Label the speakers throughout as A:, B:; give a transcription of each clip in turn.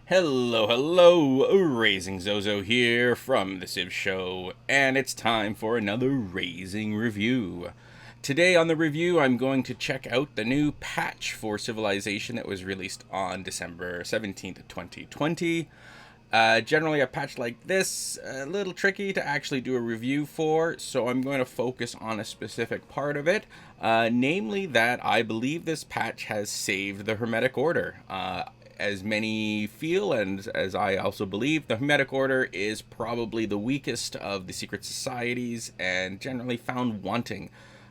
A: Hello, Razing Zozo here from TheCivShow, and it's time for another Razing review. Today on the review, I'm going to check out the new patch for Civilization that was released on December 17th, 2020. Generally, a patch like this, a little tricky to actually do a review for, so I'm going to focus on a specific part of it, namely that I believe this patch has saved the Hermetic Order. As many feel, and as I also believe, the Hermetic Order is probably the weakest of the secret societies and generally found wanting.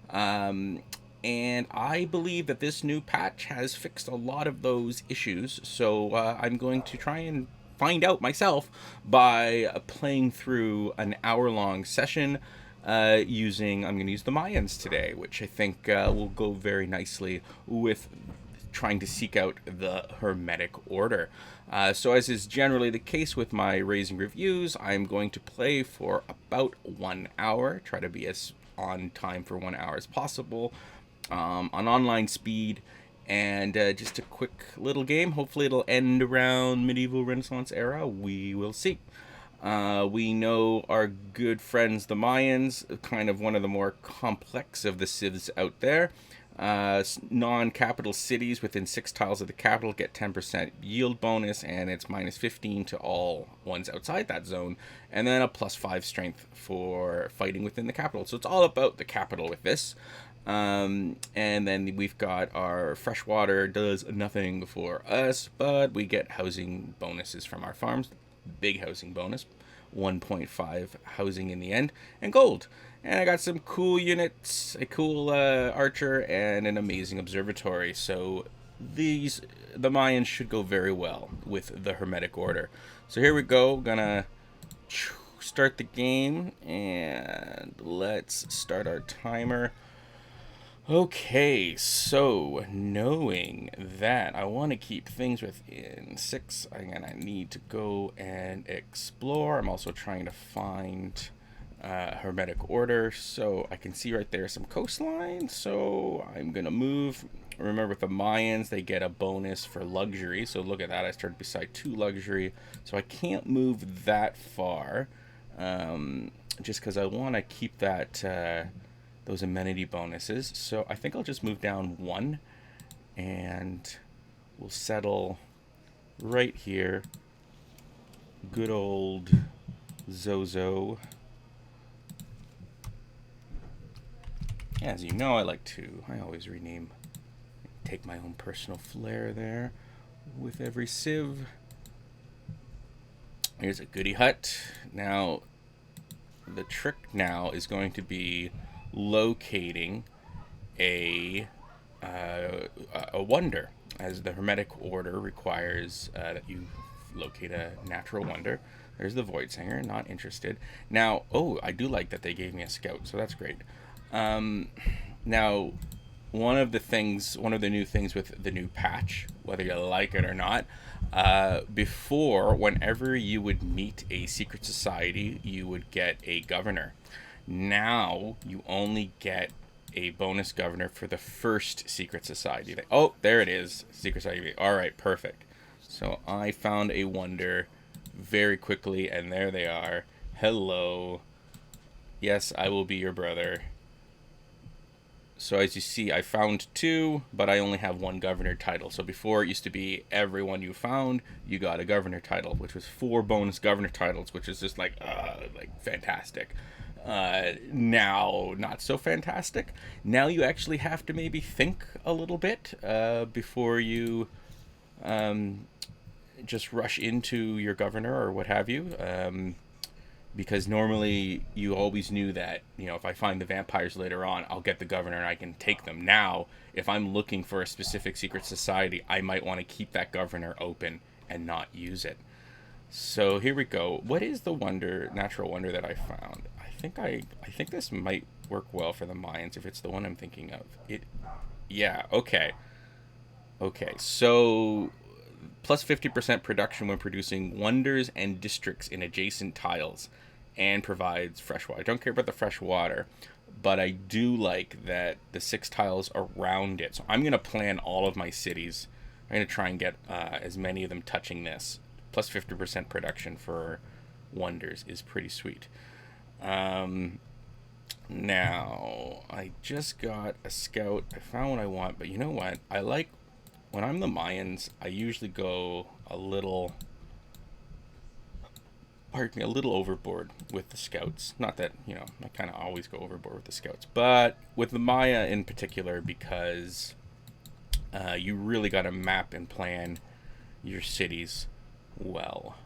A: And I believe that this new patch has fixed a lot of those issues, so I'm going to try and find out myself by playing through an hour-long session I'm going to use the Mayans today, which I think will go very nicely with trying to seek out the Hermetic Order. So as is generally the case with my Razing reviews, I'm going to play for about 1 hour, try to be as on time for 1 hour as possible, on online speed, and just a quick little game. Hopefully it'll end around medieval Renaissance era. We will see. We know our good friends the Mayans, kind of one of the more complex of the civs out there. Non-capital cities within 6 tiles of the capital get 10% yield bonus, and it's minus 15 to all ones outside that zone, and then a plus 5 strength for fighting within the capital. So it's all about the capital with this. And then we've got our freshwater does nothing for us, but we get housing bonuses from our farms. Big housing bonus, 1.5 housing in the end, and gold. And I got some cool units, a cool archer, and an amazing observatory. So the Mayans should go very well with the Hermetic Order. So here we go. Gonna start the game, and let's start our timer. Okay, so knowing that I want to keep things within 6, and I need to go and explore. I'm also trying to find Hermetic Order, so I can see right there some coastline, so I'm gonna move. Remember, with the Mayans, they get a bonus for luxury, so look at that, I started beside 2 luxury, so I can't move that far, just because I want to keep that those amenity bonuses. So I think I'll just move down 1, and we'll settle right here. Good old Zozo. As you know, I always rename, take my own personal flair there with every civ. Here's a goody hut. Now, the trick now is going to be locating a wonder, as the Hermetic Order requires that you locate a natural wonder. There's the Void Singer, not interested. Now, I do like that they gave me a scout, so that's great. Now, one of the new things with the new patch, whether you like it or not, before, whenever you would meet a secret society, you would get a governor. Now, you only get a bonus governor for the first secret society. Oh, there it is. Secret society. All right, perfect. So I found a wonder very quickly, and there they are. Hello. Yes, I will be your brother. So as you see, I found 2, but I only have 1 governor title. So before, it used to be everyone you found, you got a governor title, which was 4 bonus governor titles, which is just like fantastic. Now, not so fantastic. Now you actually have to maybe think a little bit before you just rush into your governor or what have you. Because normally you always knew that, if I find the vampires later on, I'll get the governor and I can take them. Now, if I'm looking for a specific secret society, I might want to keep that governor open and not use it. So here we go. What is the natural wonder that I found? I think this might work well for the Mayans if it's the one I'm thinking of. Okay. So plus 50% production when producing wonders and districts in adjacent tiles, and provides fresh water. I don't care about the fresh water, but I do like that the 6 tiles around it. So I'm going to plan all of my cities. I'm going to try and get as many of them touching this. plus 50% production for wonders is pretty sweet. Now, I just got a scout. I found what I want, but you know what? I like, when I'm the Mayans, I usually go a little, pardon me, a little overboard with the scouts. Not that, I kind of always go overboard with the scouts, but with the Maya in particular, because you really got to map and plan your cities well.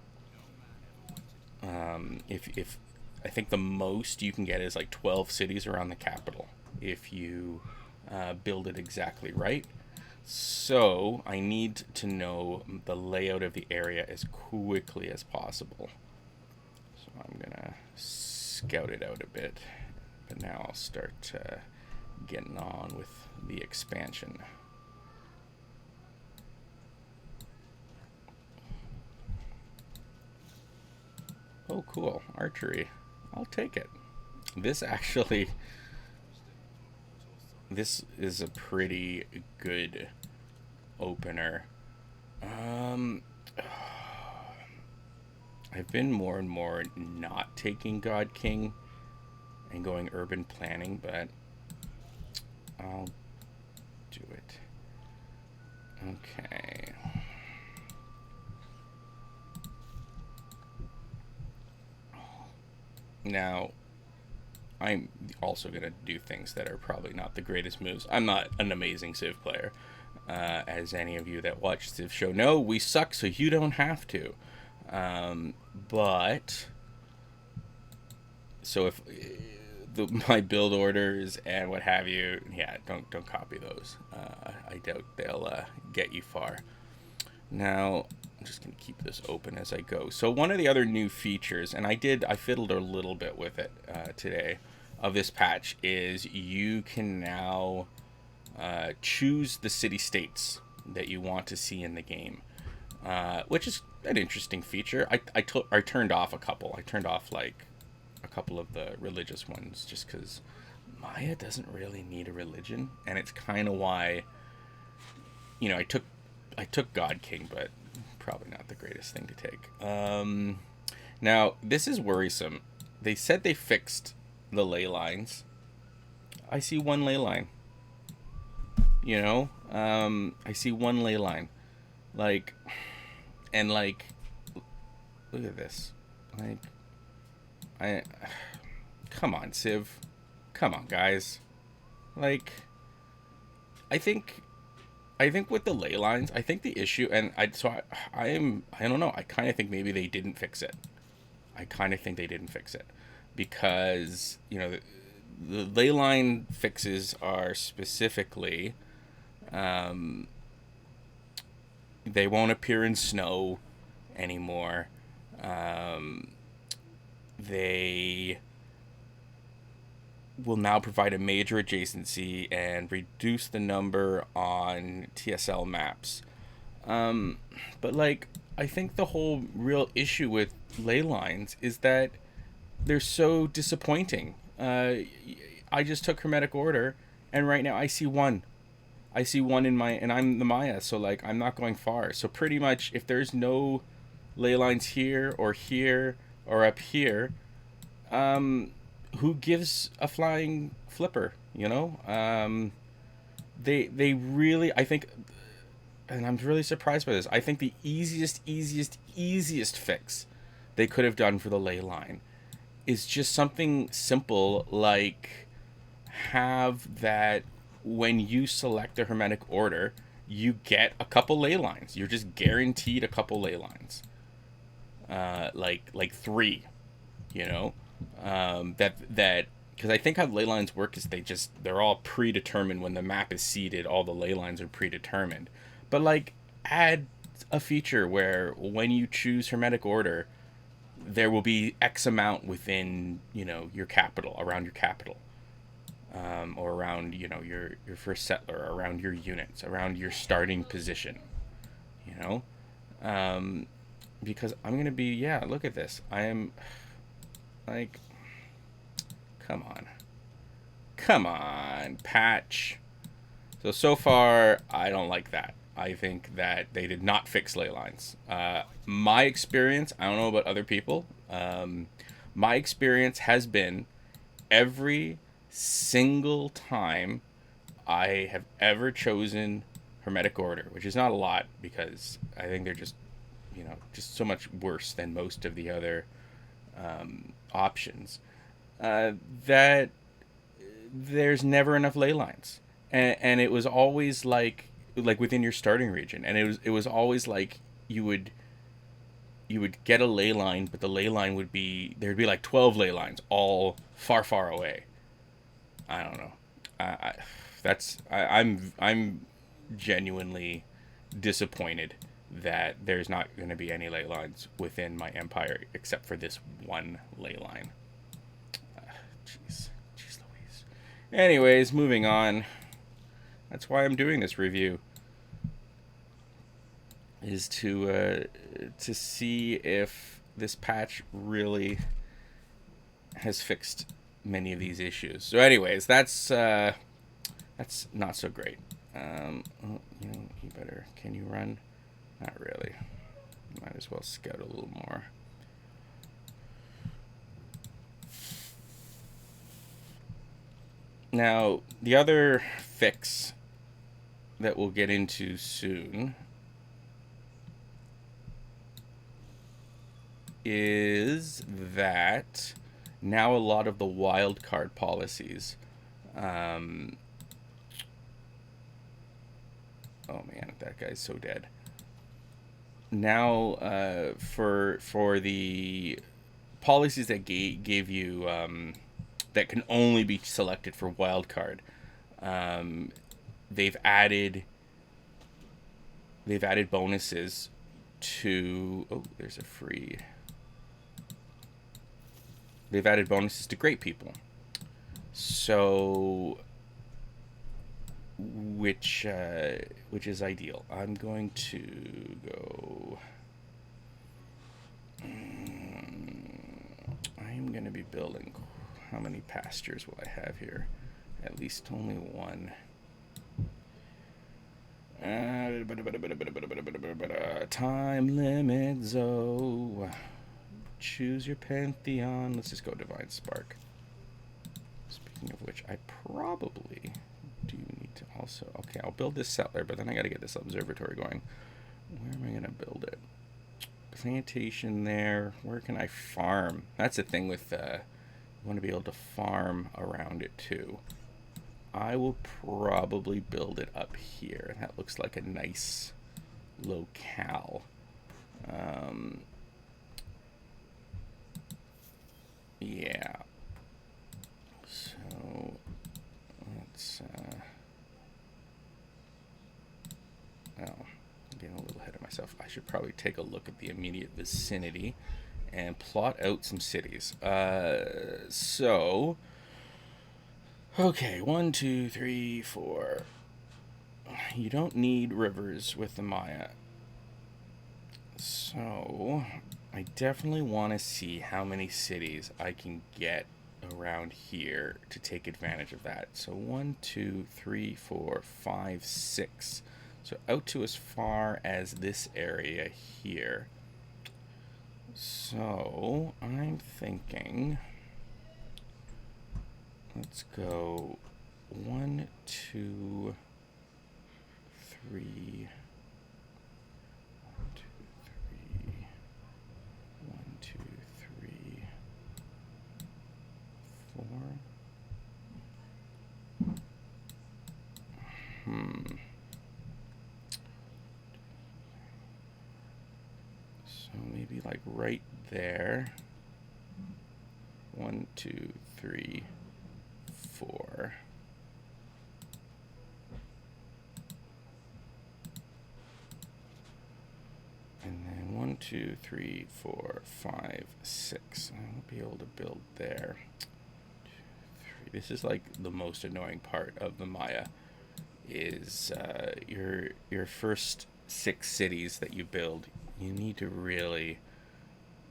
A: If I think the most you can get is like 12 cities around the capital if you build it exactly right. So I need to know the layout of the area as quickly as possible. So I'm gonna scout it out a bit, but now I'll start getting on with the expansion. Oh, cool. Archery. I'll take it. This is a pretty good opener. I've been more and more not taking God King and going urban planning, but I'll do it. Okay. Now, I'm also going to do things that are probably not the greatest moves. I'm not an amazing Civ player. As any of you that watch TheCivShow know, we suck, so you don't have to. But, so if my build orders and what have you, yeah, don't copy those. I doubt they'll get you far. Now, I'm just going to keep this open as I go. So one of the other new features, and I fiddled a little bit with it today, of this patch, is you can now choose the city-states that you want to see in the game, which is an interesting feature. I turned off a couple. I turned off, like, a couple of the religious ones just because Maya doesn't really need a religion, and it's kind of why, I took God King, but probably not the greatest thing to take. Now, this is worrisome. They said they fixed the ley lines. I see one ley line. I see one ley line. Look at this. Come on, Civ. Come on, guys. I think with the ley lines, I think the issue, and I don't know, I kind of think maybe they didn't fix it. Because, the ley line fixes are specifically, they won't appear in snow anymore. They will now provide a major adjacency and reduce the number on TSL maps. But I think the whole real issue with ley lines is that they're so disappointing. I just took Hermetic Order, and right now I see one. And I'm the Maya, so I'm not going far. So pretty much, if there's no ley lines here or up here, who gives a flying flipper? They really, I think, and I'm really surprised by this. I think the easiest fix they could have done for the ley line is just something simple, like have that when you select the Hermetic Order, you get a couple ley lines. You're just guaranteed a couple ley lines. Like 3, that because I think how ley lines work is they're all predetermined. When the map is seeded, all the ley lines are predetermined. But add a feature where when you choose Hermetic Order, there will be X amount within your capital, around your capital, or around your first settler, around your units, around your starting position, because I'm gonna be, look at this. I am come on, patch. So far I don't like that. I think that they did not fix ley lines. My experience, I don't know about other people, my experience has been every single time I have ever chosen Hermetic Order, which is not a lot because I think they're just, just so much worse than most of the other options, that there's never enough ley lines. And it was always like within your starting region, and it was always like you would get a ley line, but the ley line there'd be like 12 ley lines all far away. I don't know. I that's I'm genuinely disappointed that there's not going to be any ley lines within my empire except for this one ley line. Jeez Louise. Anyways, moving on. That's why I'm doing this review, is to see if this patch really has fixed many of these issues. So, anyways, that's not so great. You better. Can you run? Not really. Might as well scout a little more. Now, the other fix that we'll get into soon is that now a lot of the wildcard policies, oh man, that guy's so dead. Now, for the policies that gave you that can only be selected for wildcard, they've added bonuses to. Oh, there's a free. They've added bonuses to great people. So, which is ideal. I'm going to go. I'm going to be building. How many pastures will I have here? At least only one. Time limit, Zoe. Choose your pantheon. Let's just go Divine Spark. Speaking of which, I probably do need to also. Okay, I'll build this settler, but then I got to get this observatory going. Where am I going to build it? Plantation there. Where can I farm? That's the thing with. You want to be able to farm around it too. I will probably build it up here. That looks like a nice locale. Yeah. So let's. Oh, I'm getting a little ahead of myself. I should probably take a look at the immediate vicinity and plot out some cities. So. Okay, 1, 2, 3, 4. You don't need rivers with the Maya. So, I definitely want to see how many cities I can get around here to take advantage of that. So, 1, 2, 3, 4, 5, 6. So, out to as far as this area here. So, I'm thinking. Let's go 1, 2, 3. 1, 2, 3. 1, 2, 3. 4. So maybe like right there. 1, 2, 3. 4. And then 1, 2, 3, 4, 5, 6. I won't be able to build there. 2, 3. This is like the most annoying part of the Maya. Is your first 6 cities that you build. You need to really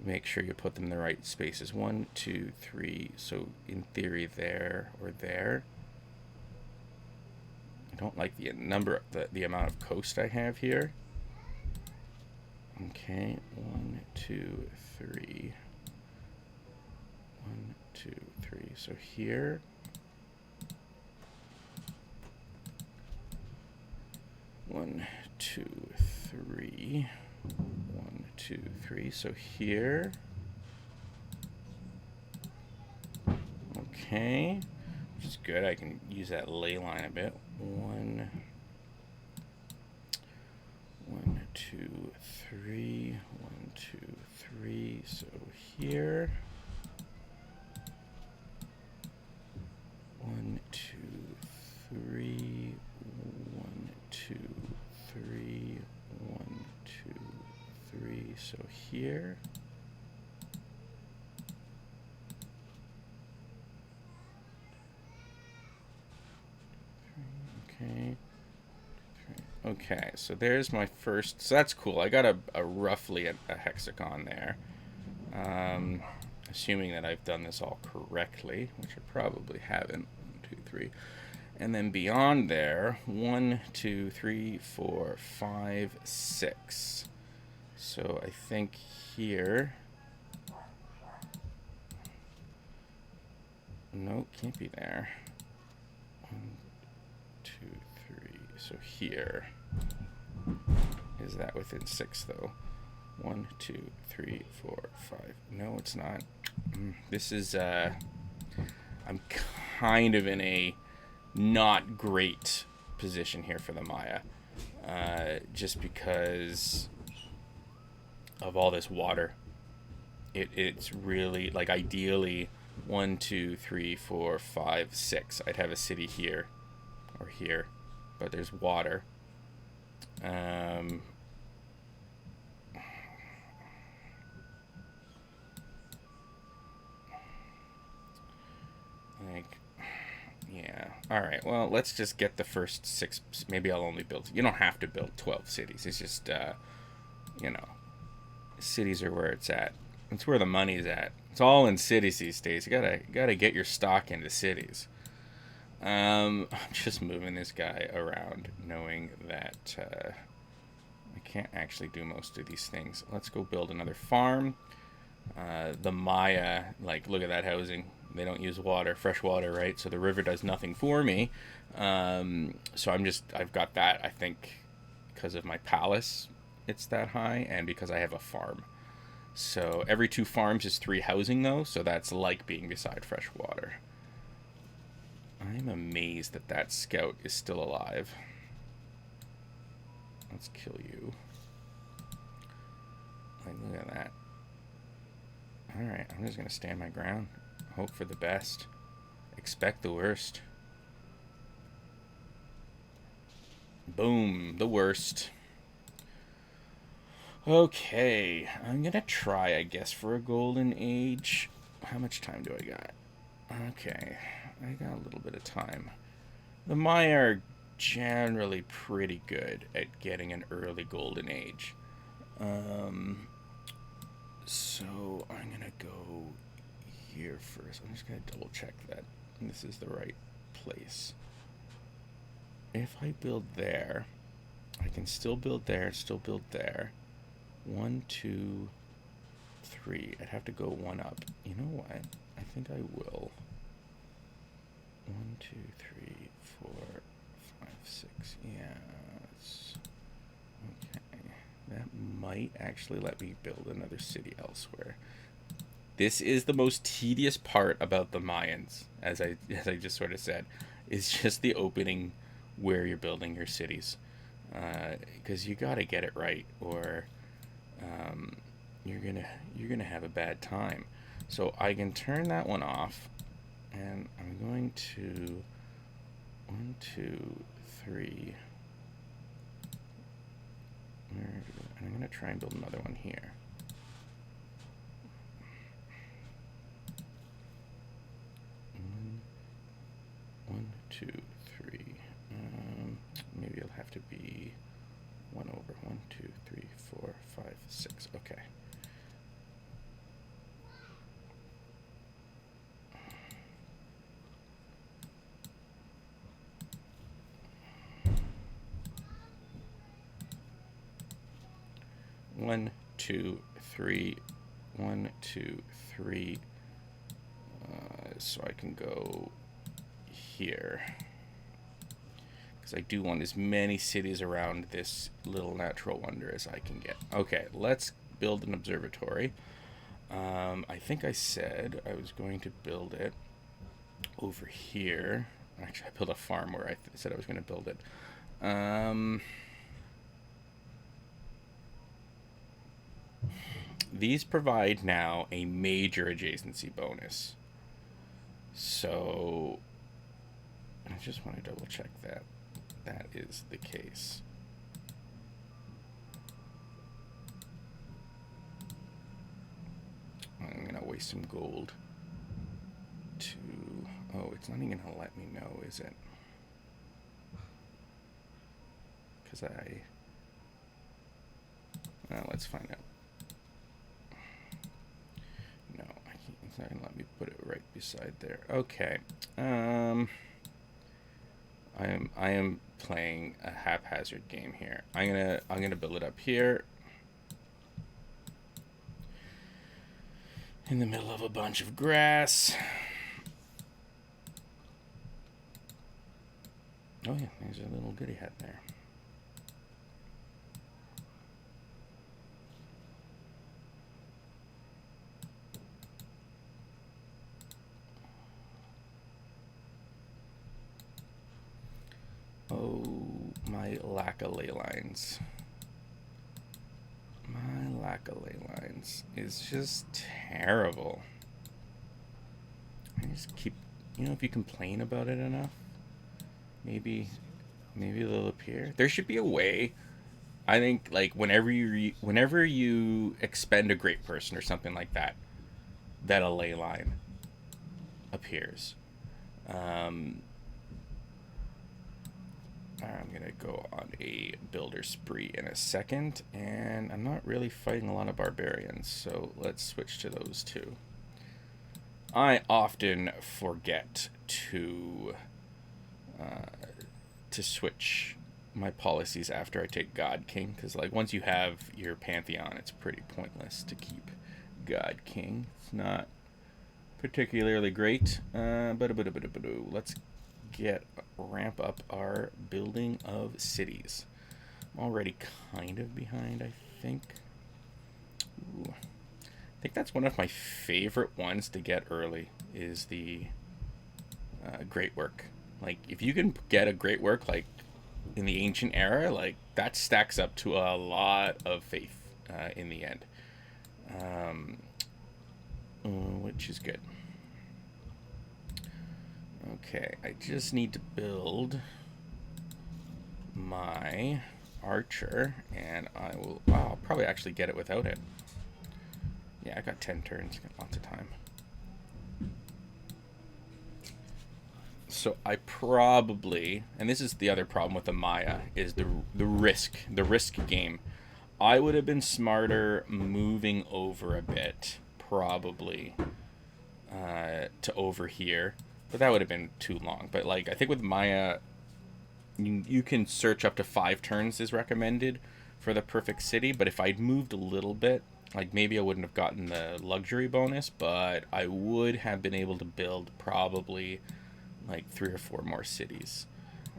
A: make sure you put them in the right spaces. 1, 2, 3. So in theory, there or there. don't like the number, the amount of coast I have here. Okay, 1, 2, 3. 1, 2, 3. So here. 1, 2, 3. 1, 2, 3. So here. Okay, which is good. I can use that ley line a bit. 1, 2, 3. 1, 2, 3. So here. 1, 2, 3. 1, 2, 3. 1, 2, 3. So here. Okay. Okay, so there's my first. So that's cool. I got a roughly a hexagon there. Assuming that I've done this all correctly, which I probably haven't. 1, 2, 3. And then beyond there, 1, 2, 3, 4, 5, 6. So I think here. No, can't be there. 1, 2, 3. So here. Is that within 6 though? 1, 2, 3, 4, 5. No, it's not. This is I'm kind of in a not great position here for the Maya. Just because of all this water. It's really, like, ideally 1, 2, 3, 4, 5, 6. I'd have a city here or here, but there's water. Yeah. All right. Well, let's just get the first 6. Maybe I'll only build. You don't have to build 12 cities. It's just, cities are where it's at. It's where the money's at. It's all in cities these days. You gotta get your stock into cities. I'm just moving this guy around, knowing that I can't actually do most of these things. Let's go build another farm. The Maya, like, look at that housing. They don't use water, fresh water, right? So the river does nothing for me. So I've got that, I think, because of my palace, it's that high, and because I have a farm. So every 2 farms is 3 housing, though, so that's like being beside fresh water. I'm amazed that that scout is still alive. Let's kill you. Like, look at that. Alright, I'm just going to stand my ground. Hope for the best. Expect the worst. Boom, the worst. Okay, I'm going to try, I guess, for a golden age. How much time do I got? Okay, I got a little bit of time. The Maya are generally pretty good at getting an early golden age. So I'm going to go here first. I'm just going to double check that this is the right place. If I build there, I can still build there, still build there. 1, 2, 3. I'd have to go 1 up. You know what? I think I will. 1, 2, 3, 4, 5, 6. Yeah. Okay. That might actually let me build another city elsewhere. This is the most tedious part about the Mayans, as I just sort of said, is just the opening where you're building your cities, because you got to get it right, or you're gonna have a bad time. So I can turn that one off, and I'm going to 1, 2, 3. And I'm gonna try and build another one here. One, 2, 3. Maybe it'll have to be 1 over 1, 2, 3, 4, 5, 6. Okay. 1, 2, 3, 1, 2, 3. So I can go here. Because I do want as many cities around this little natural wonder as I can get. Okay, let's build an observatory. I think I said I was going to build it over here. Actually, I built a farm where I said I was going to build it. These provide now a major adjacency bonus. So I just want to double check that that is the case. I'm going to waste some gold to... Oh, it's not even going to let me know, is it? Because let's find out. No, I can't. It's not going to let me put it right beside there. Okay. I am playing a haphazard game here. I'm gonna build it up here. In the middle of a bunch of grass. Oh yeah, there's a little goody hat there. Oh, my lack of ley lines. My lack of ley lines is just terrible. I just keep, if you complain about it enough, maybe they'll appear. There should be a way. I think, like, whenever you expend a great person or something like that, that a ley line appears. I'm gonna go on a builder spree in a second, and I'm not really fighting a lot of barbarians, so let's switch to those two. I often forget to switch my policies after I take God King, because like once you have your Pantheon, it's pretty pointless to keep God King. It's not particularly great. Let's ramp up our building of cities. I'm already kind of behind, I think. Ooh. I think that's one of my favorite ones to get early is the great work. Like, if you can get a great work, like, in the ancient era, like, that stacks up to a lot of faith in the end. Which is good. Okay, I just need to build my archer, and I'll probably actually get it without it. Yeah, I got 10 turns, got lots of time. So I probably, and this is the other problem with the Maya, is the risk game. I would have been smarter moving over a bit, probably, to over here. But that would have been too long. But like, I think with Maya, you can search up to 5 turns is recommended for the perfect city. But if I'd moved a little bit, like maybe I wouldn't have gotten the luxury bonus, but I would have been able to build probably like 3 or 4 more cities.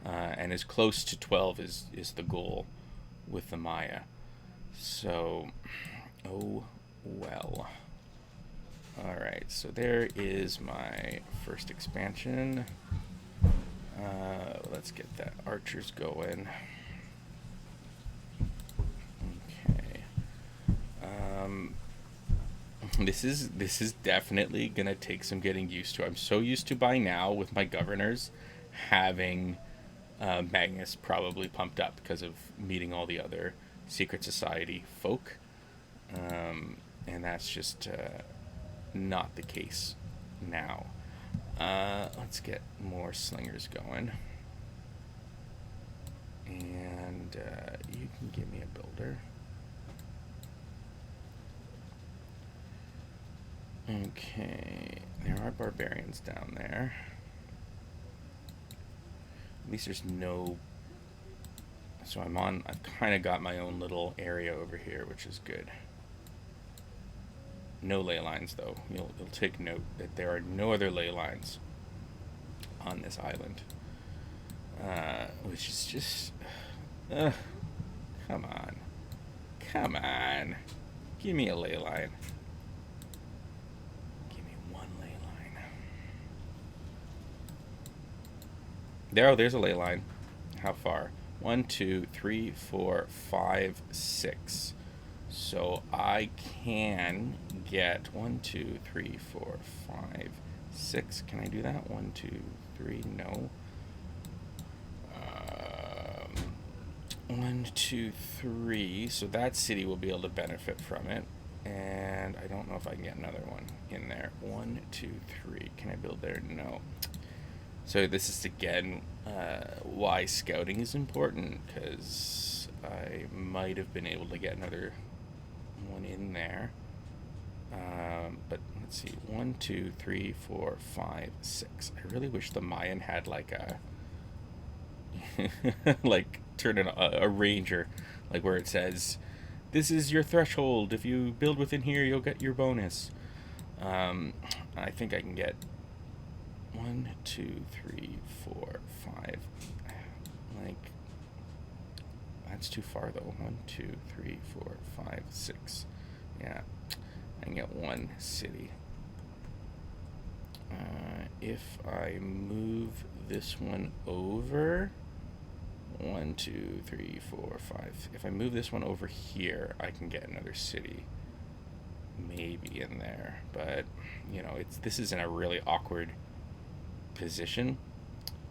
A: And as close to 12 is the goal with the Maya. So, oh well. Alright, so there is my first expansion. Let's get that archers going. Okay. This is definitely gonna take some getting used to. I'm so used to by now with my governors having Magnus probably pumped up because of meeting all the other secret society folk. And that's just not the case now. Let's get more slingers going. And you can give me a builder. Okay, there are barbarians down there. At least there's no So I've kind of got my own little area over here, which is good. No ley lines, though. You'll take note that there are no other ley lines on this island. Which is just... come on. Come on. Give me a ley line. Give me one ley line. There's a ley line. How far? 1, 2, 3, 4, 5, 6. So I can get 1, 2, 3, 4, 5, 6. Can I do that? 1, 2, 3. No. 1, 2, 3. So that city will be able to benefit from it. And I don't know if I can get another one in there. 1, 2, 3. Can I build there? No. So this is again why scouting is important, because I might have been able to get another one in there. But let's see, 1, 2, 3, 4, 5, 6. I really wish the Mayan had like a like turn in a ranger, like where it says, "This is your threshold. If you build within here, you'll get your bonus." I think I can get 1, 2, 3, 4, 5. Like, that's too far though. 1, 2, 3, 4, 5, 6. Yeah, I can get one city. If I move this one over, 1, 2, 3, 4, 5. If I move this one over here, I can get another city, maybe in there. But you know, this is in a really awkward position,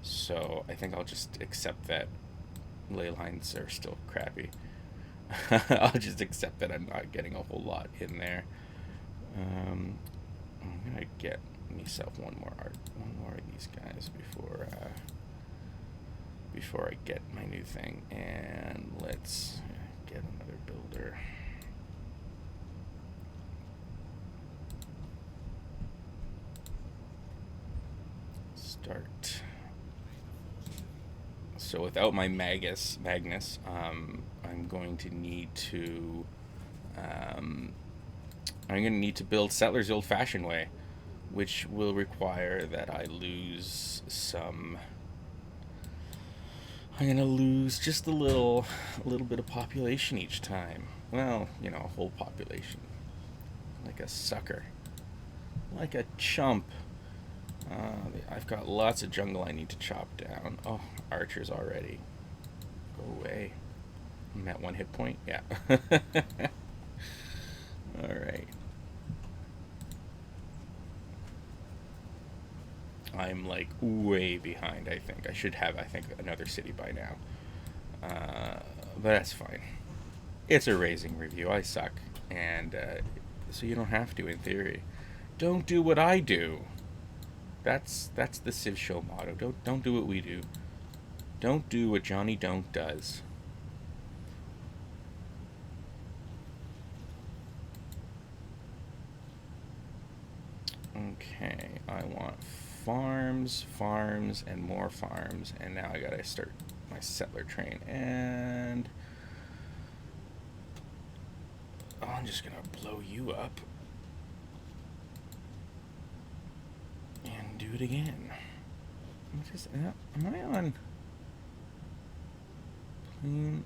A: so I think I'll just accept that ley lines are still crappy. I'll just accept that I'm not getting a whole lot in there. I'm gonna get myself one more of these guys before I get my new thing, and let's get another builder. Start. So without my Magnus, I'm going to need to build settlers the old-fashioned way, which will require that I lose some. I'm gonna lose just a little bit of population each time. Well, you know, a whole population, like a sucker, like a chump. I've got lots of jungle I need to chop down. Oh, archers already. Go away. I'm at 1 hit point? Yeah. Alright. I'm like way behind, I think. I should have, another city by now. But that's fine. It's a Razing review. I suck. And so you don't have to, in theory. Don't do what I do. That's the TheCivShow motto. Don't do what we do. Don't do what Johnny Don't does. Okay, I want farms, and more farms, and now I gotta start my settler train, and I'm just gonna blow you up and do it again. Am I on clean?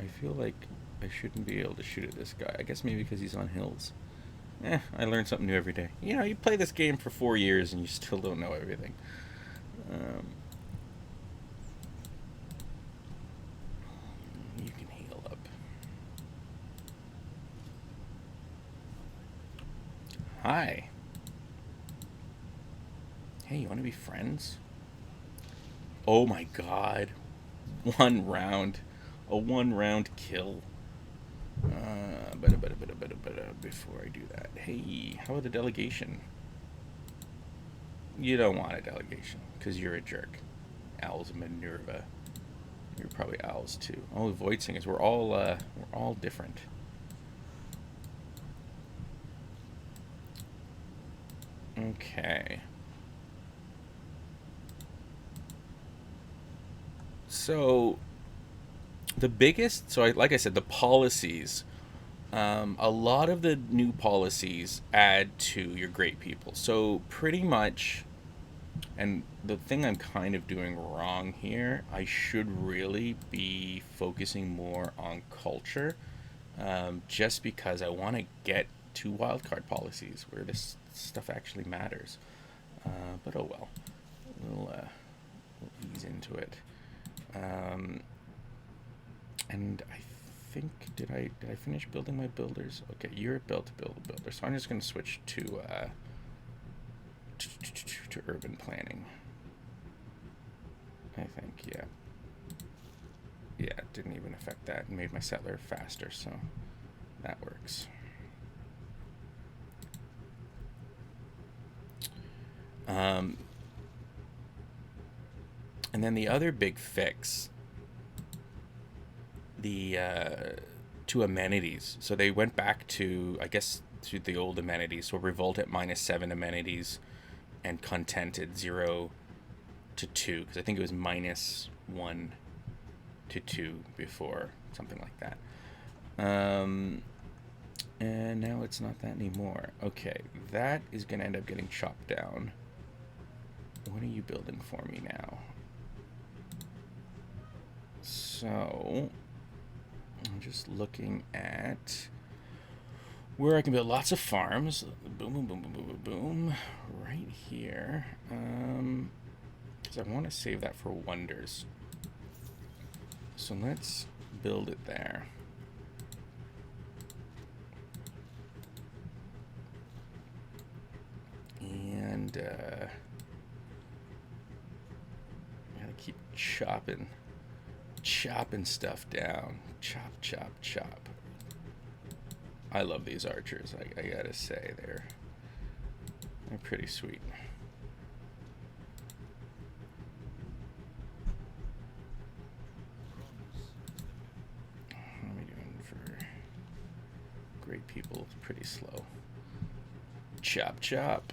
A: I feel like I shouldn't be able to shoot at this guy. I guess maybe because he's on hills. I learn something new every day. You know, you play this game for 4 years and you still don't know everything. You can heal up. Hi. Hey, you want to be friends? Oh my god. 1 round. A 1 round kill. Before I do that, hey, how about a delegation? You don't want a delegation because you're a jerk. Owls of Minerva. You're probably owls too. Oh, void singers. We're all different. Okay. So the biggest, like I said, the policies. A lot of the new policies add to your great people. So pretty much, and the thing I'm kind of doing wrong here, I should really be focusing more on culture, just because I want to get to wildcard policies where this stuff actually matters. But oh well, we'll ease into it. Um, and I think did I finish building my builders? Okay, you're built to build a builder, so I'm just going to switch to urban planning. I think, yeah. Yeah, it didn't even affect that. It made my settler faster, so that works. And then the other big fix, the to amenities. So they went back to, I guess, to the old amenities. So revolt at -7 amenities, and content at 0 to 2, because I think it was -1 to 2 before, something like that. And now it's not that anymore. Okay, that is going to end up getting chopped down. What are you building for me now? So, I'm just looking at where I can build lots of farms. Boom, boom, boom, boom, boom, boom, boom. Right here. Because I want to save that for wonders. So let's build it there. And gotta keep chopping stuff down. Chop, chop, chop. I love these archers. I gotta say, they're pretty sweet. What am I doing for great people? It's pretty slow. Chop, chop.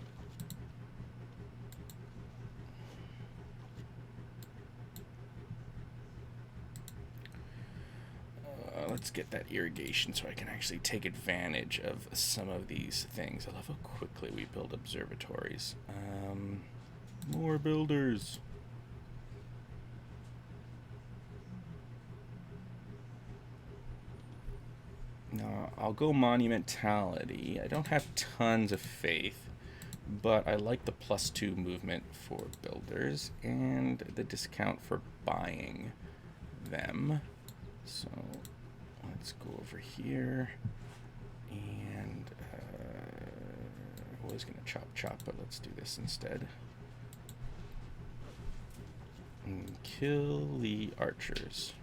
A: Let's get that irrigation so I can actually take advantage of some of these things. I love how quickly we build observatories. More builders. Now, I'll go monumentality. I don't have tons of faith, but I like the +2 movement for builders and the discount for buying them. So let's go over here, and I was going to chop, but let's do this instead. And kill the archers.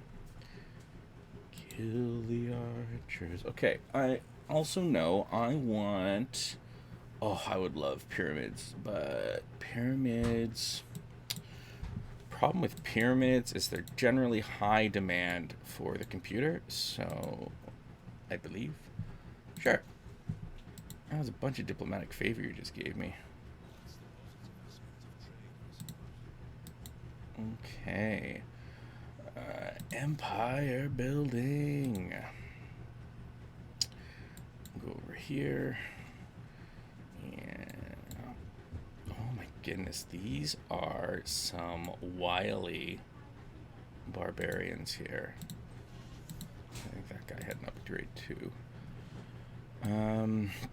A: Kill the archers. Okay, I also know I want... Oh, I would love pyramids, but pyramids... Problem with pyramids is they're generally high demand for the computer, so I believe. Sure. That was a bunch of diplomatic favor you just gave me. Okay. Empire building. Go over here. And oh my goodness, these are some wily barbarians here. I think that guy had an upgrade too.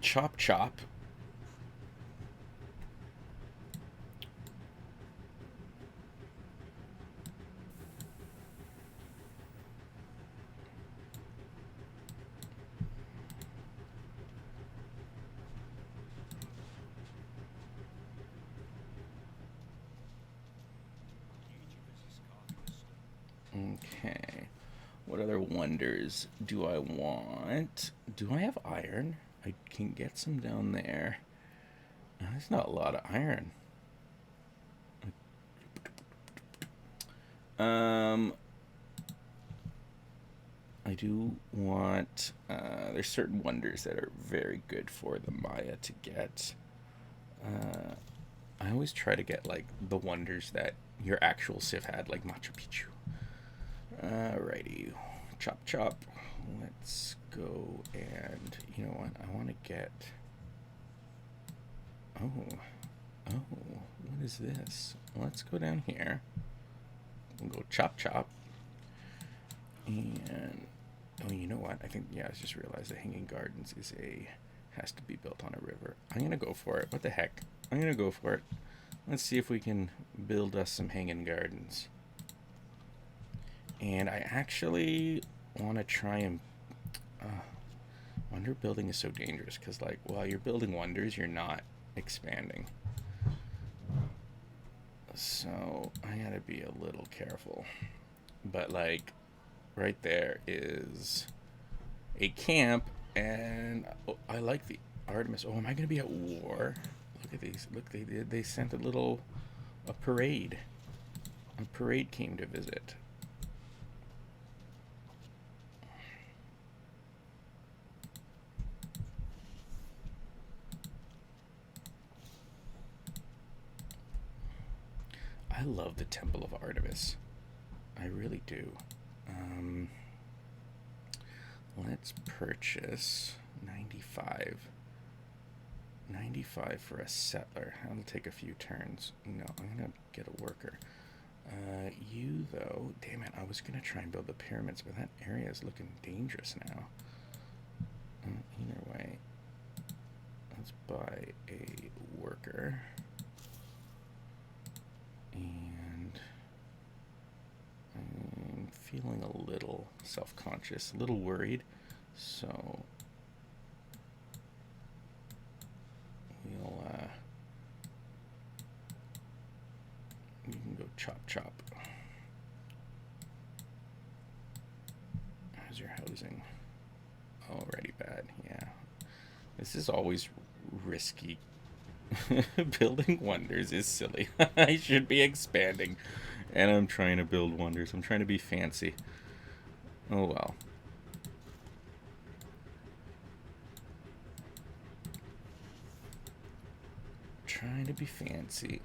A: Chop chop. Okay. What other wonders do I want? Do I have iron? I can get some down there. There's not a lot of iron. Um, I do want. There's certain wonders that are very good for the Maya to get. Uh, I always try to get like the wonders that your actual Civ had, like Machu Picchu. Alrighty, chop chop. Let's go and you know what? I want to get. Oh, oh, what is this? Let's go down here. We'll go chop chop. And oh, you know what? I think yeah. I just realized that Hanging Gardens has to be built on a river. I'm gonna go for it. What the heck? I'm gonna go for it. Let's see if we can build us some Hanging Gardens. And I actually want to try and wonder building is so dangerous because like while you're building wonders, you're not expanding. So I gotta be a little careful. But like right there is a camp, and I like the Artemis. Oh, am I gonna be at war? Look at these. Look, they sent a parade. A parade came to visit. I love the Temple of Artemis. I really do. Let's purchase 95. 95 for a settler. That'll take a few turns. No, I'm gonna get a worker. You though, damn it, I was gonna try and build the pyramids, but that area is looking dangerous now. Either way, let's buy a worker. And I'm feeling a little self-conscious, a little worried, so we'll you can go chop chop. How's your housing? Already bad, yeah. This is always risky. Building wonders is silly. I should be expanding. And I'm trying to build wonders. I'm trying to be fancy. Oh well. Trying to be fancy.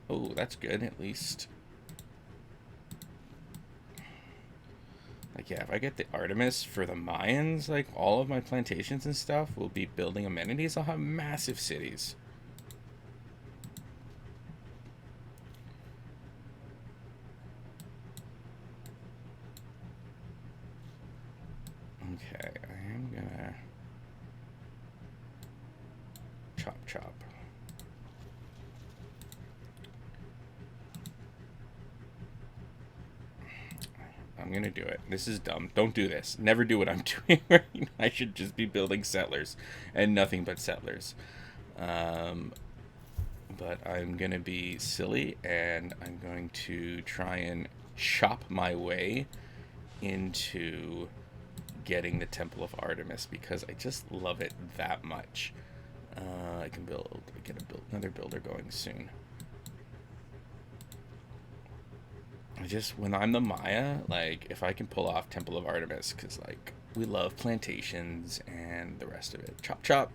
A: Oh, that's good, at least. Like, yeah, if I get the Artemis for the Mayans, like, all of my plantations and stuff will be building amenities. I'll have massive cities. Okay, I am gonna chop chop. I'm gonna do it. This is dumb. Don't do this. Never do what I'm doing right. I should just be building settlers and nothing but settlers. But I'm gonna be silly and I'm going to try and chop my way into getting the Temple of Artemis because I just love it that much. I can get another builder going soon. When I'm the Maya, like, if I can pull off Temple of Artemis, because, like, we love plantations and the rest of it. Chop, chop.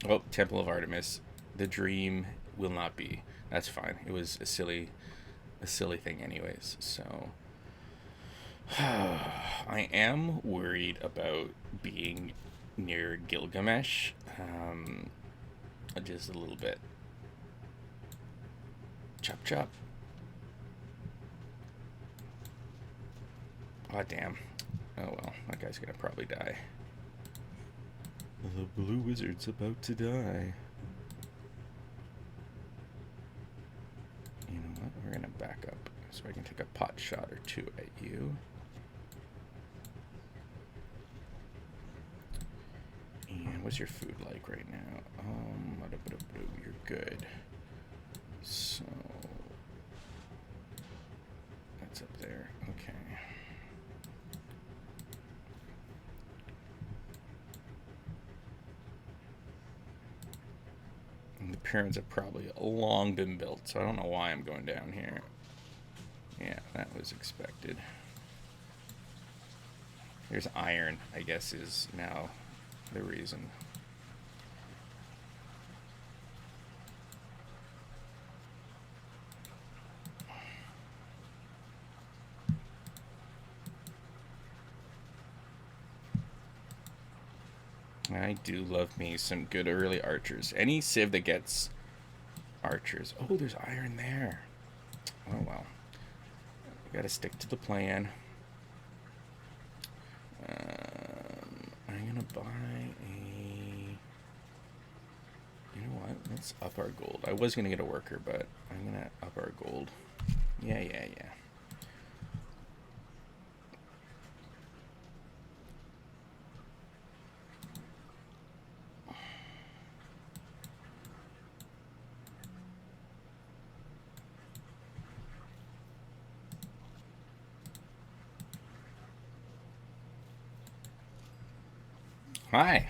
A: Oh, Temple of Artemis. The dream will not be. That's fine. It was a silly thing anyways, so... I am worried about being near Gilgamesh. Just a little bit. Chop chop. Oh damn. Oh well, that guy's gonna probably die. The blue wizard's about to die. You know what? We're gonna back up so I can take a pot shot or two at you. And what's your food like right now? You're good. So that's up there. Okay. pyramids have probably long been built, so I don't know why I'm going down here. Yeah, that was expected. There's iron, I guess, is now the reason. I do love me some good early archers. Any civ that gets archers. Oh, there's iron there. Oh, well. Gotta stick to the plan. I'm gonna buy a... You know what? Let's up our gold. I was gonna get a worker, but I'm gonna up our gold. Yeah. Hi.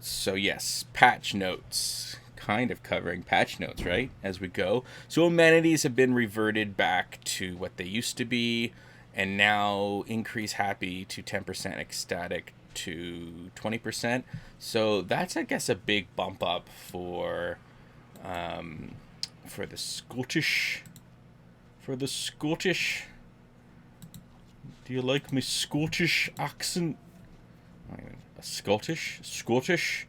A: So yes, patch notes. Kind of covering patch notes, right? As we go. So amenities have been reverted back to what they used to be, and now increase happy to 10%, ecstatic to 20%. So that's, I guess, a big bump up for the Scottish. For the Scottish. Do you like my Scottish accent? A Scottish? Scottish.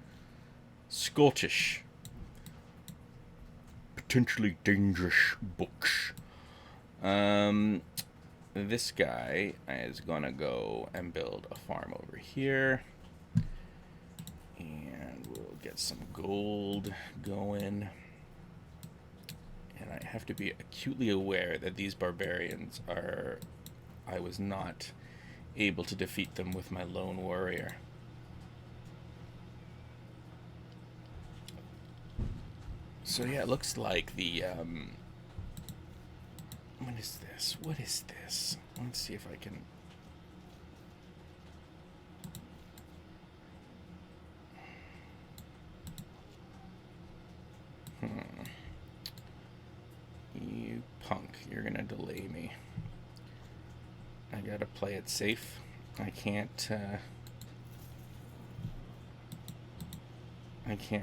A: Potentially dangerous books. This guy is gonna go and build a farm over here. And we'll get some gold going. And I have to be acutely aware that these barbarians are... I was not able to defeat them with my lone warrior. So yeah, it looks like the what is this? Let's see if I can... You punk, you're gonna delay me. I gotta play it safe. I can't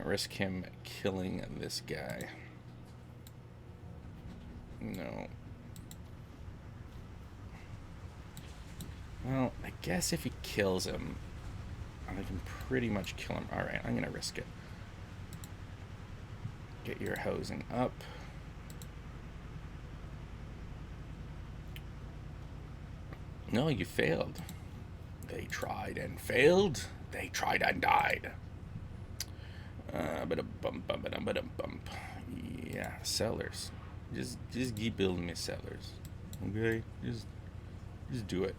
A: risk him killing this guy. No. Well, I guess if he kills him, I can pretty much kill him. Alright, I'm gonna risk it. Get your housing up. No, you failed. They tried and failed. They tried and died. Yeah, sellers. Just keep building me sellers. Okay? Just do it.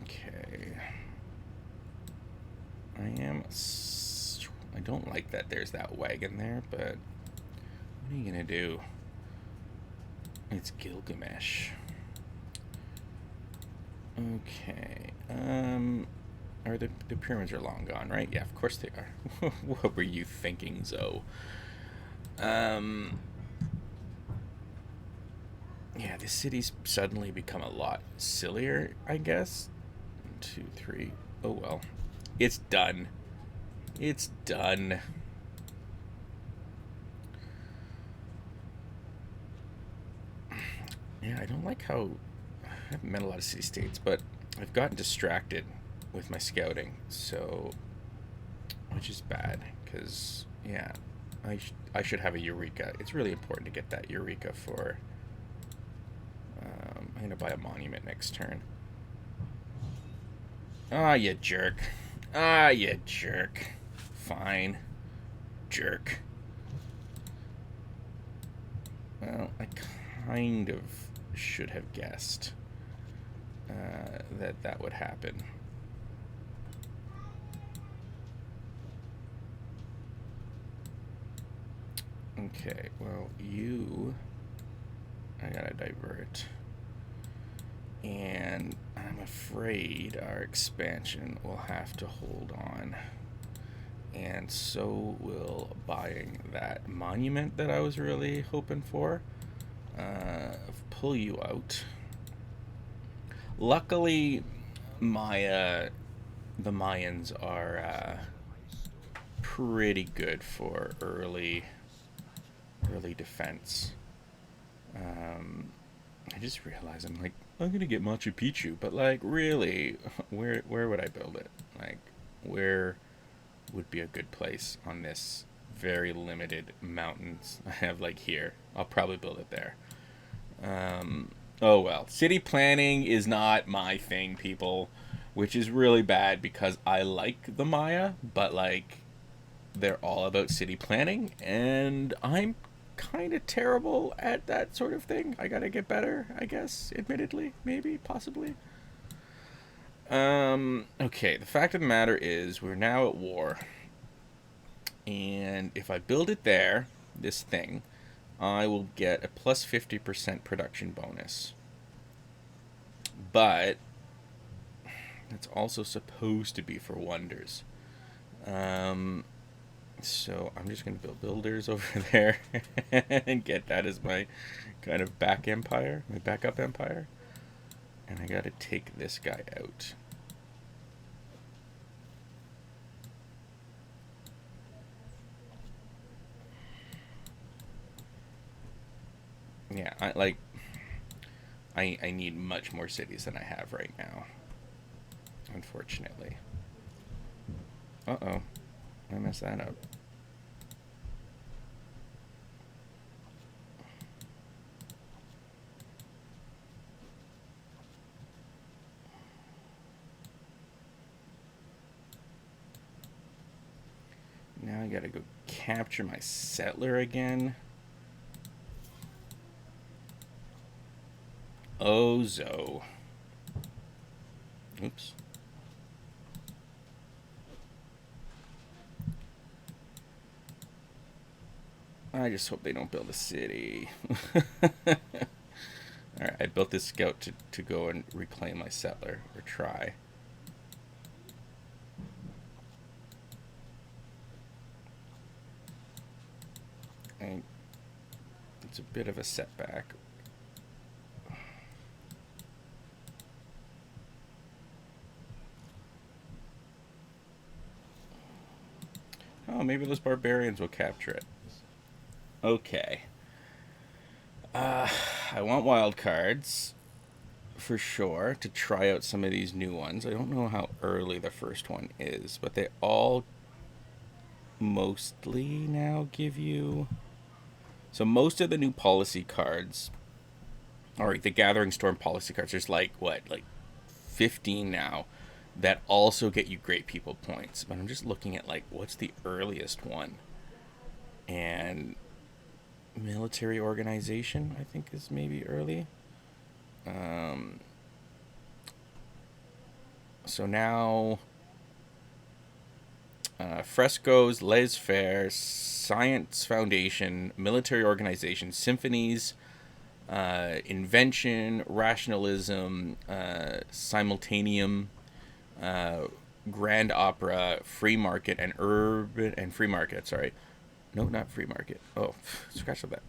A: Okay. I don't like that there's that wagon there, but what are you gonna do? It's Gilgamesh. Okay. Are the pyramids are long gone, right? Yeah, of course they are. What were you thinking, Zoe? Yeah, this city's suddenly become a lot sillier, I guess. 1, 2, 3. Oh well. It's done. It's done. Yeah, I don't like how... I haven't met a lot of city-states, but I've gotten distracted with my scouting, so... Which is bad, because, yeah, I should have a Eureka. It's really important to get that Eureka for... I'm going to buy a monument next turn. Ah, you jerk. Ah, you jerk. Fine. Jerk. Well, I kind of should have guessed that would happen. Okay, well, I gotta divert. And I'm afraid our expansion will have to hold on. And so will buying that monument that I was really hoping for. Pull you out. Luckily, the Mayans are pretty good for early defense. I just realized I'm gonna get Machu Picchu, but like really, where would I build it? Like where would be a good place on this very limited mountains I have like here? I'll probably build it there. Oh well, city planning is not my thing, people, which is really bad because I like the Maya, but like they're all about city planning, and I'm kind of terrible at that sort of thing. I gotta get better, I guess, admittedly, maybe, possibly. Okay, the fact of the matter is, we're now at war. And if I build it there, this thing, I will get a plus 50% production bonus. But it's also supposed to be for wonders. So I'm just going to build builders over there and get that as my kind of back empire, my backup empire. And I got to take this guy out. Yeah, I need much more cities than I have right now, unfortunately. Uh-oh. I messed that up. Now I gotta go capture my settler again. Ozo. Oops. I just hope they don't build a city. Alright, I built this scout to go and reclaim my settler, or try. And it's a bit of a setback. Oh, maybe those barbarians will capture it. Okay. I want wild cards for sure to try out some of these new ones. I don't know how early the first one is, but they all mostly now give you. So most of the new policy cards, or the Gathering Storm policy cards, there's like 15 now that also get you great people points. But I'm just looking at like what's the earliest one, and military organization I think is maybe early. So now frescoes, les faire, science foundation, military organization, symphonies, invention, rationalism, simultaneum, grand opera, free market, and urban and free market. Sorry, no, not free market. Oh, scratch that.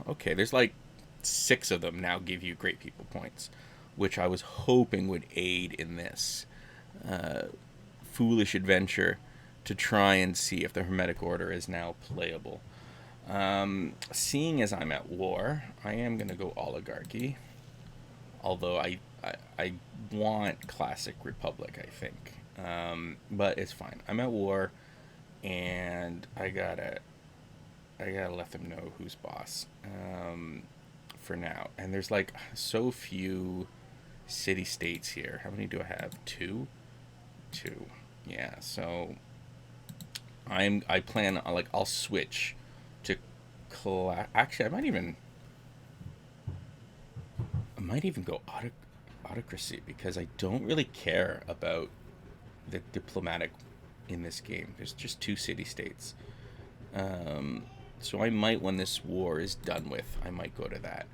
A: Okay, there's like 6 of them now give you great people points, which I was hoping would aid in this foolish adventure to try and see if the Hermetic Order is now playable. Seeing as I'm at war, I am going to go oligarchy. Although I want classic republic, I think. But it's fine. I'm at war, and I gotta let them know who's boss. For now, and there's like so few city states here. How many do I have? 2. Yeah. So I plan on like I'll switch to actually I might even go autocracy because I don't really care about the diplomatic in this game. There's just 2 city states. So I might, when this war is done with, I might go to that.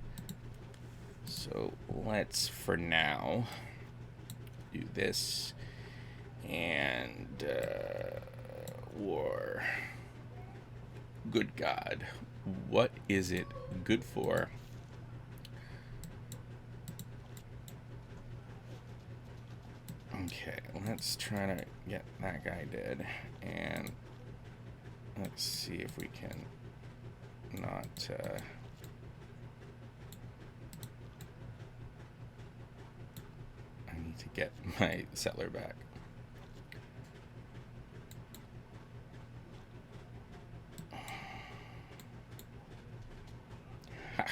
A: So let's, for now, do this. And, war. Good God. What is it good for? Okay, let's try to get that guy dead. And let's see if we can not... I need to get my settler back. Ha.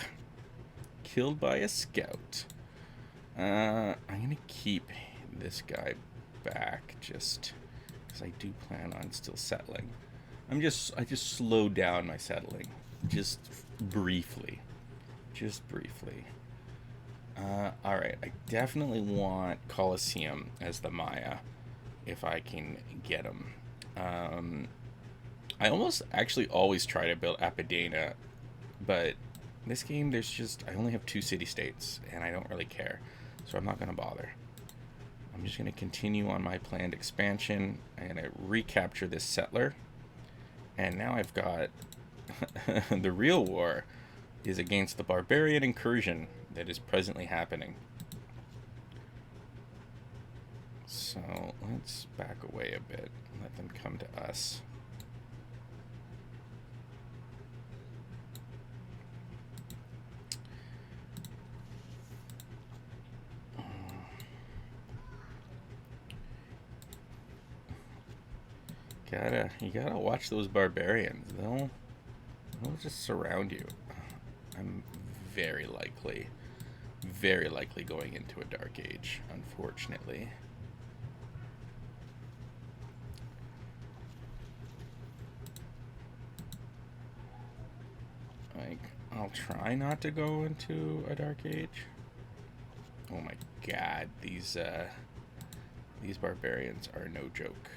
A: Killed by a scout. I'm gonna keep this guy back just because I do plan on still settling. I just slowed down my settling just briefly. All right, I definitely want Colosseum as the Maya if I can get him. I almost actually always try to build Apodana, but this game I only have 2 city-states and I don't really care, so I'm not gonna bother. I'm just gonna continue on my planned expansion. I'm gonna recapture this settler, and now I've got the real war is against the barbarian incursion that is presently happening. So let's back away a bit, let them come to us. You gotta watch those barbarians. They'll just surround you. I'm very likely going into a dark age, unfortunately. Like, I'll try not to go into a dark age. Oh my God, these barbarians are no joke.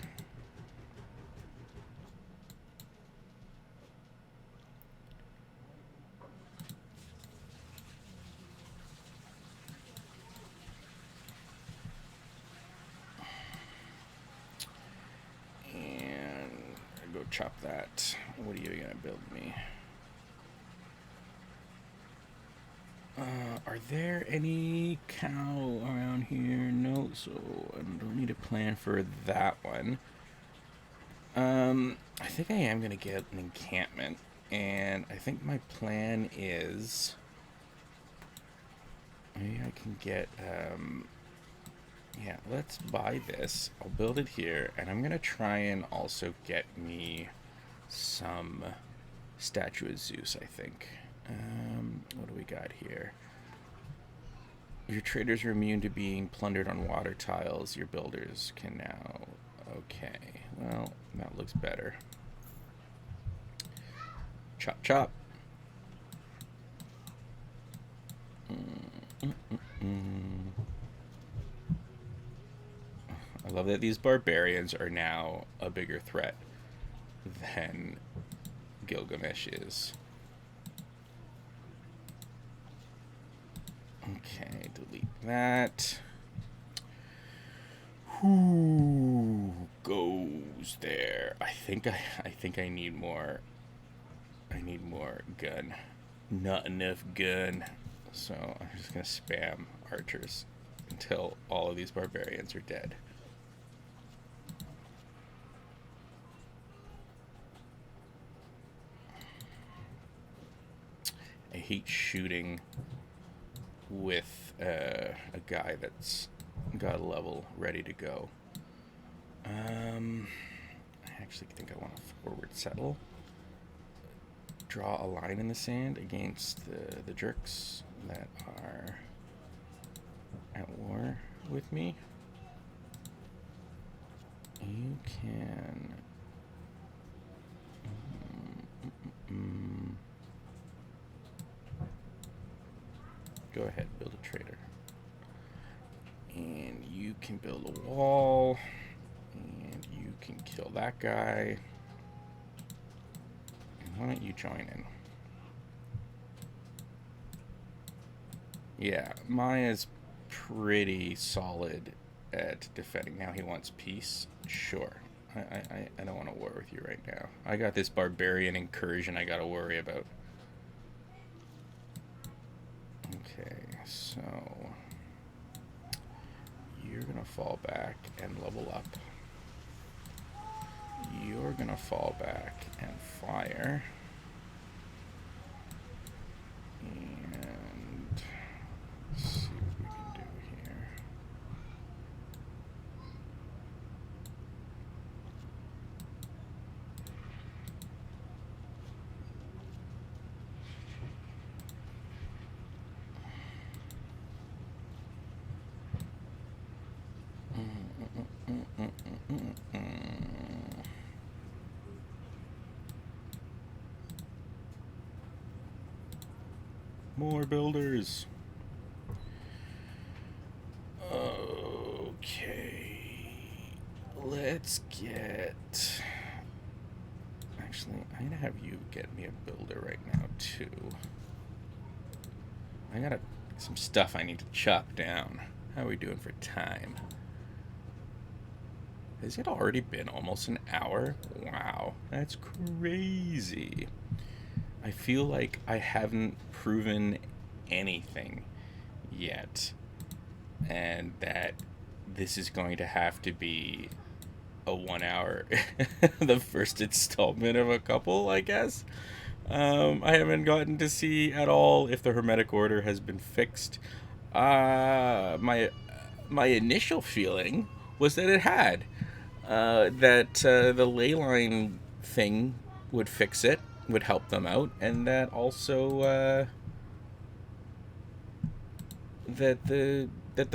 A: Chop that. What are you gonna build me? Are there any cow around here? No, so I don't need a plan for that one. I think I am gonna get an encampment, and I think my plan is maybe I can get yeah, let's buy this. I'll build it here, and I'm gonna try and also get me some statue of Zeus, I think. What do we got here? Your traders are immune to being plundered on water tiles. Your builders can now... Okay, well, that looks better. Chop, chop. I love that these barbarians are now a bigger threat than Gilgamesh is. Okay, delete that. Who goes there? I think I need more. I need more gun. Not enough gun. So I'm just gonna spam archers until all of these barbarians are dead. I hate shooting with a guy that's got a level ready to go. I actually think I want to forward settle. Draw a line in the sand against the jerks that are at war with me. You can... Go ahead, build a trader. And you can build a wall. And you can kill that guy. And why don't you join in? Yeah, Maya's pretty solid at defending. Now he wants peace. Sure. I don't want to war with you right now. I got this barbarian incursion I got to worry about. Okay, so you're going to fall back and level up. You're going to fall back and fire. And let's see what we can do here. More builders. Okay. Let's get... Actually, I'm going to have you get me a builder right now, too. I got some stuff I need to chop down. How are we doing for time? Has it already been almost an hour? Wow, that's crazy. I feel like I haven't proven anything yet, and that this is going to have to be a 1 hour, the first installment of a couple, I guess. I haven't gotten to see at all if the Hermetic Order has been fixed. My initial feeling was that it had. That the ley line thing would fix it, would help them out, and that also that the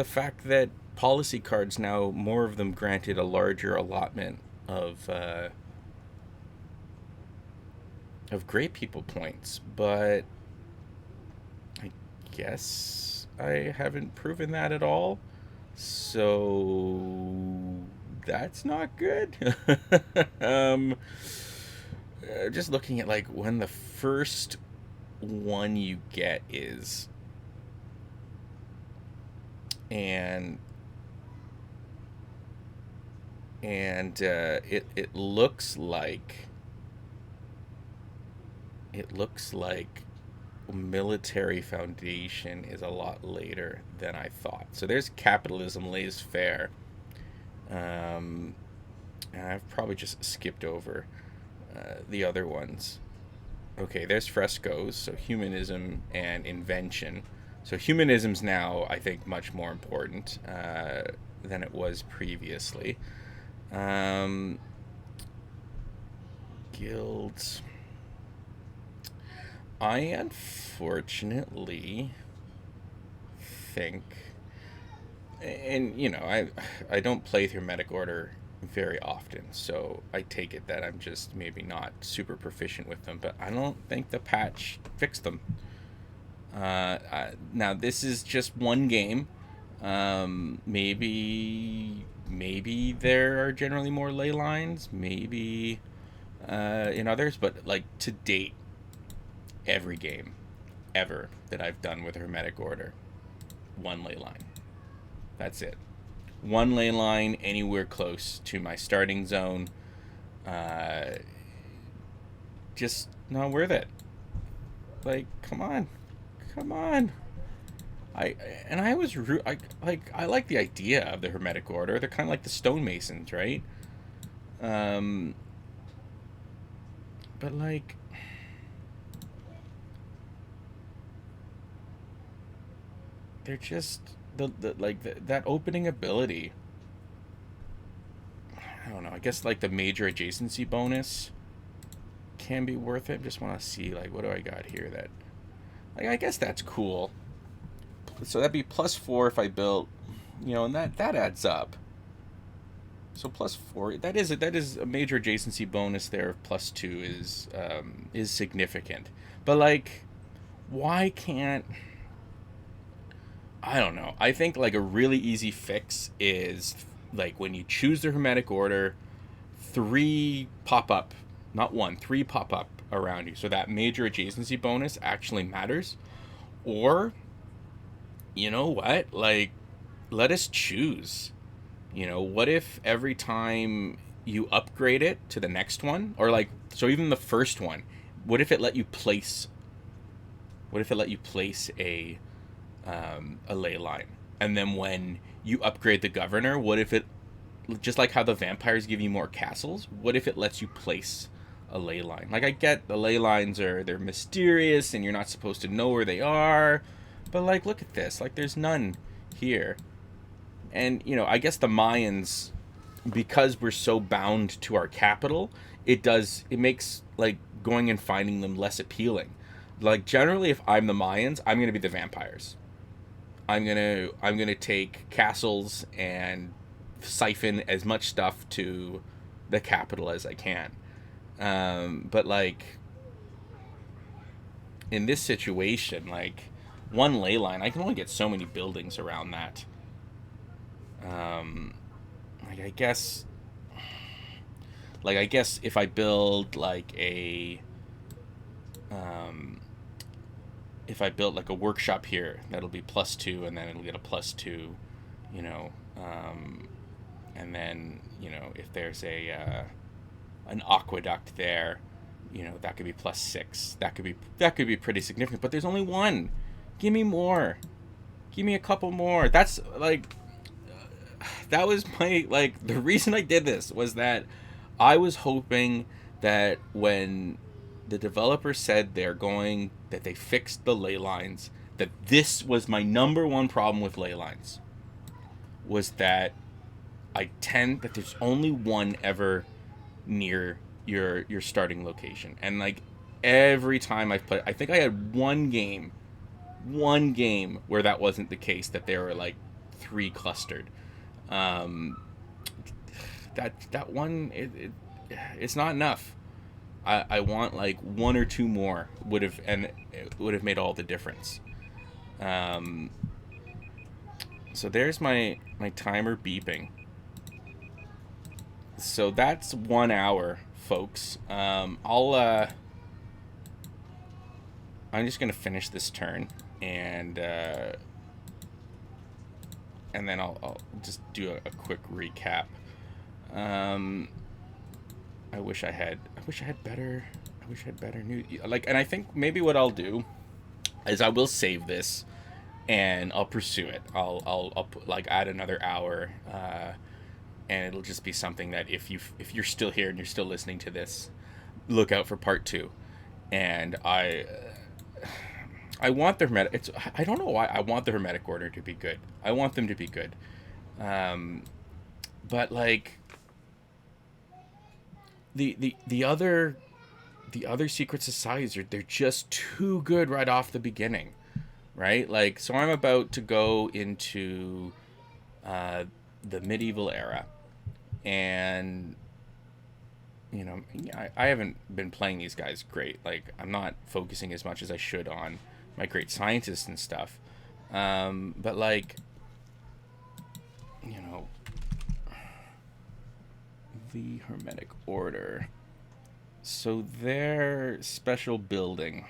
A: fact that policy cards now, more of them granted a larger allotment of great people points, but I guess I haven't proven that at all. So that's not good. um, just looking at like when the first one you get is, and it looks like military foundation is a lot later than I thought. So there's capitalism lays fair. I've probably just skipped over the other ones. Okay, there's frescoes, so humanism and invention. So humanism's now, I think, much more important than it was previously. Guilds. I unfortunately think, and you know, I don't play Hermetic Order very often, so I take it that I'm just maybe not super proficient with them, but I don't think the patch fixed them. Now this is just one game. Maybe there are generally more ley lines, maybe in others, but like to date, every game ever that I've done with Hermetic Order, one ley line. That's it. One ley line anywhere close to my starting zone. Just not worth it. Like, come on. I was I like the idea of the Hermetic Order. They're kind of like the stonemasons, right? But like, they're just that opening ability. I don't know. I guess like the major adjacency bonus can be worth it. Just want to see like what do I got here that like I guess that's cool. So that'd be +4 if I built, you know, and that adds up. So +4 that is a major adjacency bonus there. +2 is significant. But like, why can't I don't know. I think like a really easy fix is like when you choose the Hermetic Order, 3 pop up, not 1, 3 pop up around you. So that major adjacency bonus actually matters. Or you know what? Like, let us choose. What if every time you upgrade it to the next one, or like, so even the first one, what if it let you place, what if it let you place a ley line, and then when you upgrade the governor, what if it, just like how the vampires give you more castles, what if it lets you place a ley line? Like, I get the ley lines they're mysterious and you're not supposed to know where they are, but like, look at this, like there's none here. And I guess the Mayans, because we're so bound to our capital, it makes like going and finding them less appealing. Like, generally, if I'm the Mayans, I'm gonna be the vampires. I'm gonna take castles and siphon as much stuff to the capital as I can. But like, in this situation, like, one ley line, I can only get so many buildings around that. Um, like I guess if I build like um, if I built like a workshop here, that'll be +2, and then it'll get a +2, you know. And then if there's an aqueduct there, that could be +6. That could be pretty significant. But there's only one. Give me more. Give me a couple more. That's like, that was my, like, the reason I did this was that I was hoping that when the developer said that they fixed the ley lines, that this was my number one problem with ley lines, was that that there's only one ever near your starting location. And like, every time I've played, I think I had one game where that wasn't the case, that there were like 3 clustered. um that one, it's not enough. I want like 1 or 2 more, and it would have made all the difference. um so there's my timer beeping. So that's 1 hour, folks. I'm just gonna finish this turn, and then I'll just do a quick recap. Um, I wish I had better news. Like, and I think maybe what I'll do is I will save this and I'll pursue it. I'll put, like, add another hour, and it'll just be something that if you're still here and you're still listening to this, look out for part 2. And I want the hermetic. I don't know why I want the hermetic order to be good. I want them to be good, um, but like, the other secret societies they're just too good right off the beginning, right? Like, so I'm about to go into uh, the medieval era, and I haven't been playing these guys great. Like, I'm not focusing as much as I should on my great scientists and stuff. But like, you know, the Hermetic Order. So their special building,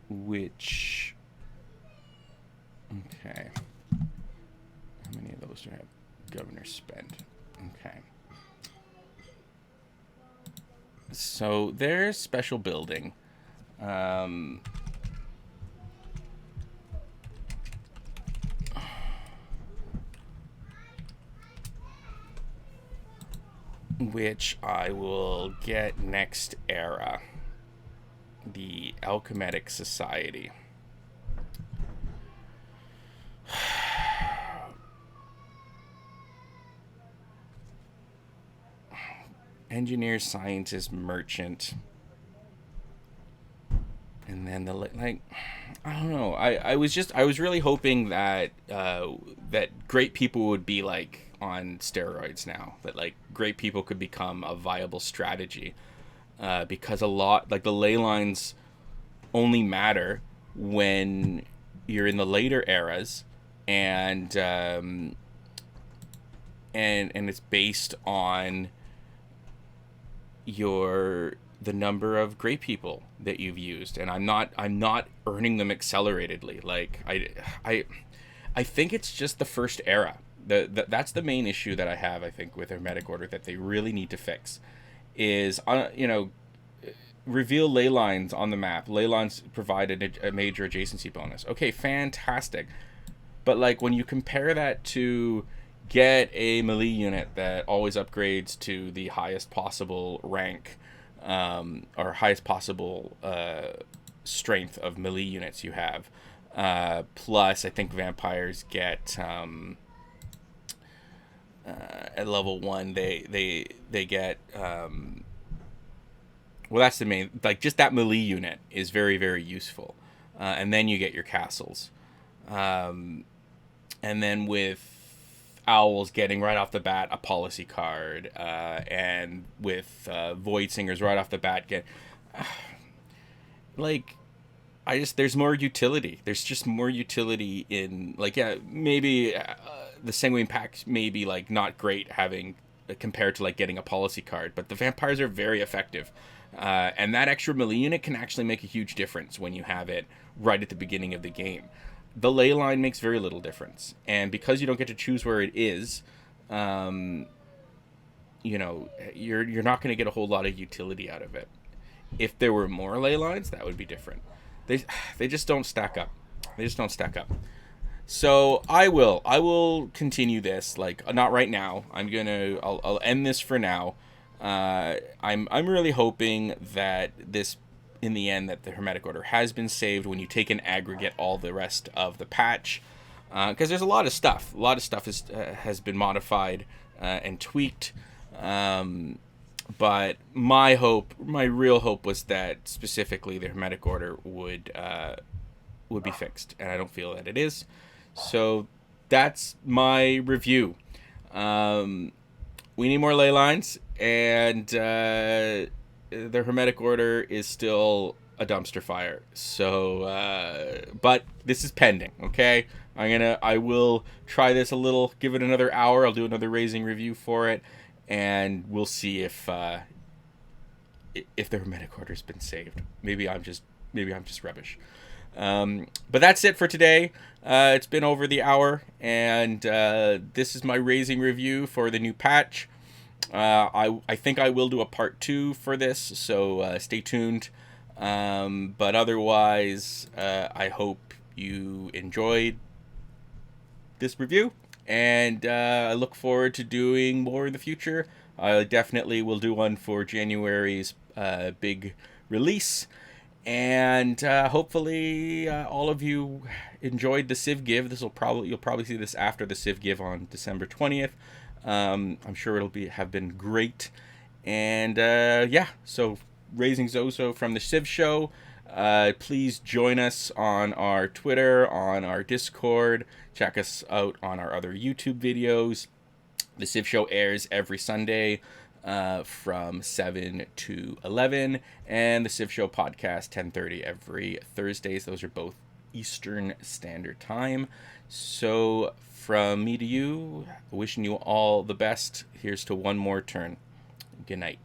A: which, okay, how many of those do I have? Governor spend. Okay. So their special building, which I will get next era, the Alchemetic Society. Engineer, scientist, merchant, and then like, I don't know. I was really hoping that that great people would be like on steroids now. That like great people could become a viable strategy, because a lot, like, the ley lines only matter when you're in the later eras, and and it's based on your the number of great people that you've used, and I'm not earning them acceleratedly. Like I think it's just the first era. That's the main issue that I have, I think, with Hermetic Order that they really need to fix is, reveal ley lines on the map. Ley lines provided a major adjacency bonus. Okay, fantastic. But like when you compare that to get a melee unit that always upgrades to the highest possible rank, or highest possible strength of melee units you have. Plus, I think vampires get at level 1. They get well, that's the main, like, just that melee unit is very, very useful, and then you get your castles, and then with owls getting right off the bat a policy card, and with void singers right off the bat get like, there's more utility. There's just more utility in, like, yeah, maybe the Sanguine Pact may be like not great having compared to like getting a policy card, but the vampires are very effective, and that extra melee unit can actually make a huge difference when you have it right at the beginning of the game. The ley line makes very little difference, and because you don't get to choose where it is, you're not going to get a whole lot of utility out of it. If there were more ley lines, that would be different. They just don't stack up. They just don't stack up. So I will continue this, like, not right now. I'll end this for now. I'm really hoping that this, in the end, that the Hermetic Order has been saved when you take and aggregate all the rest of the patch, because there's a lot of stuff. A lot of stuff has been modified and tweaked. But my real hope was that specifically the Hermetic Order would be fixed, and I don't feel that it is. So that's my review. We need more ley lines, and the Hermetic Order is still a dumpster fire. So, but this is pending. Okay, I will try this a little. Give it another hour. I'll do another Razing review for it, and we'll see if the Hermetic Order's been saved. Maybe I'm just rubbish. But that's it for today. It's been over the hour, and this is my Razing review for the new patch. I think I will do a part 2 for this, so stay tuned. But otherwise, I hope you enjoyed this review, and I look forward to doing more in the future. I definitely will do one for January's big release. And hopefully all of you enjoyed the Civ Give. You'll probably see this after the Civ Give on December 20th. I'm sure it'll have been great. And yeah, so Razing Zozo from TheCivShow. Please join us on our Twitter, on our Discord. Check us out on our other YouTube videos. The TheCivShow airs every Sunday from 7 to 11, and the TheCivShow podcast 10:30 every Thursdays. Those are both Eastern Standard Time. So from me to you, wishing you all the best. Here's to one more turn. Good night.